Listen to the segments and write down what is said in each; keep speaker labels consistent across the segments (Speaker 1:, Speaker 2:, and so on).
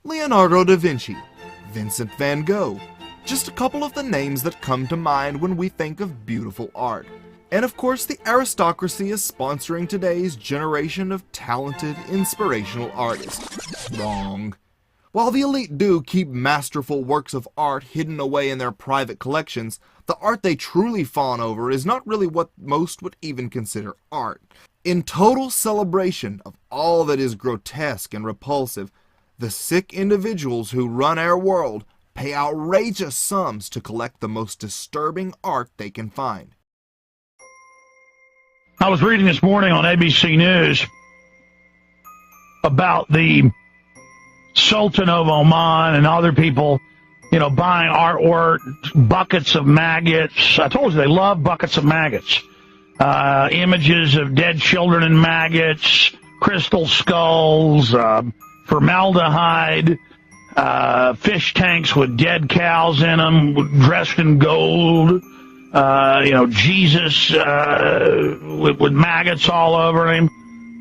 Speaker 1: Leonardo da Vinci, Vincent van Gogh, just a couple of the names that come to mind when we think of beautiful art. And of course, the aristocracy is sponsoring today's generation of talented, inspirational artists. Wrong. While the elite do keep masterful works of art hidden away in their private collections, the art they truly fawn over is not really what most would even consider art. In total celebration of all that is grotesque and repulsive, the sick individuals who run our world pay outrageous sums to collect the most disturbing art they can find.
Speaker 2: I was reading this morning on ABC News about the Sultan of Oman and other people, buying artwork, buckets of maggots. I told you they love buckets of maggots. Images of dead children and maggots, crystal skulls, formaldehyde, fish tanks with dead cows in them, dressed in gold, Jesus with maggots all over him.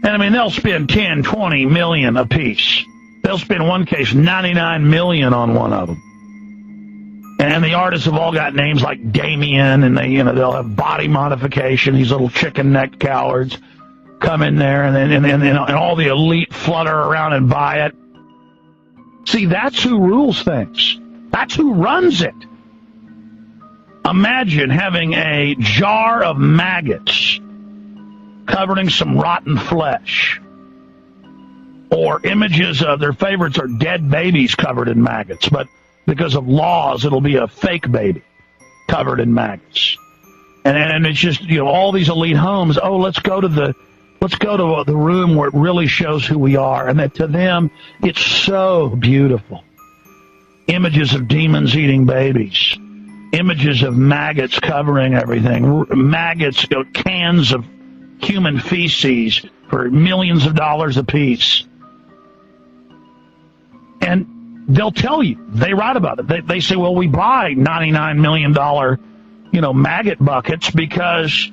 Speaker 2: And, they'll spend 10, 20 million a piece. They'll spend, in one case, 99 million on one of them. And the artists have all got names like Damien, and they'll have body modification. These little chicken-necked cowards come in there, and all the elite flutter around and buy it. See, that's who rules things. That's who runs it. Imagine having a jar of maggots covering some rotten flesh. Or images of their favorites are dead babies covered in maggots, but because of laws, it'll be a fake baby covered in maggots. And it's just, all these elite homes, let's go to the room where it really shows who we are. And that to them, it's so beautiful. Images of demons eating babies. Images of maggots covering everything. Maggots, cans of human feces for millions of dollars a piece. And they'll tell you, they write about it. They say, well, we buy $99 million, maggot buckets because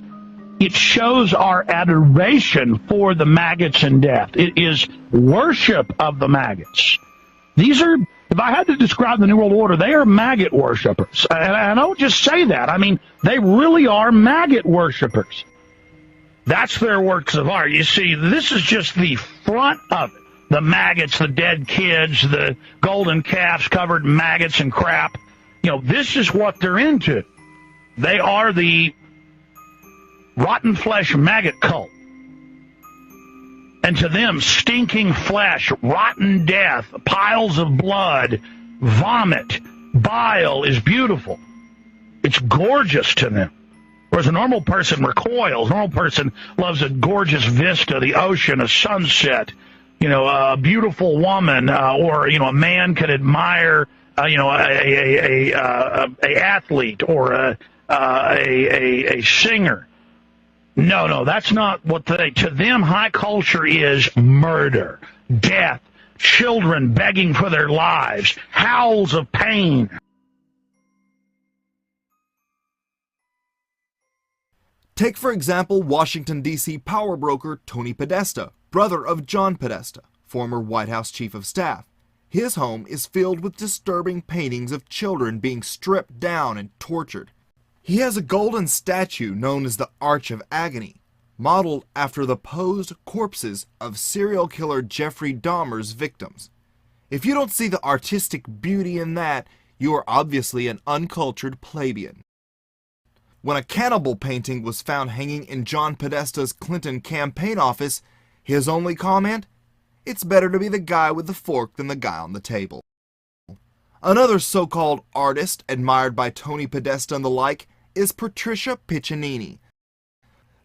Speaker 2: it shows our adoration for the maggots in death. It is worship of the maggots. These are, if I had to describe the New World Order, they are maggot worshipers. And I don't just say that. They really are maggot worshipers. That's their works of art. You see, this is just the front of it. The maggots, the dead kids, the golden calves covered in maggots and crap. This is what they're into. They are the rotten flesh maggot cult. And to them, stinking flesh, rotten death, piles of blood, vomit, bile is beautiful. It's gorgeous to them. Whereas a normal person recoils. A normal person loves a gorgeous vista, the ocean, a sunset, a beautiful woman, or a man could admire, a athlete or a singer. No, that's not what to them, high culture is murder, death, children begging for their lives, howls of pain.
Speaker 1: Take, for example, Washington, D.C. power broker Tony Podesta, brother of John Podesta, former White House Chief of Staff. His home is filled with disturbing paintings of children being stripped down and tortured. He has a golden statue known as the Arch of Agony, modeled after the posed corpses of serial killer Jeffrey Dahmer's victims. If you don't see the artistic beauty in that, you are obviously an uncultured plebeian. When a cannibal painting was found hanging in John Podesta's Clinton campaign office, his only comment? It's better to be the guy with the fork than the guy on the table. Another so-called artist admired by Tony Podesta and the like is Patricia Piccinini.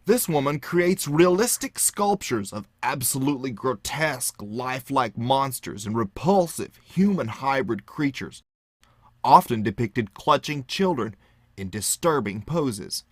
Speaker 1: This woman creates realistic sculptures of absolutely grotesque, lifelike monsters and repulsive human hybrid creatures, often depicted clutching children in disturbing poses.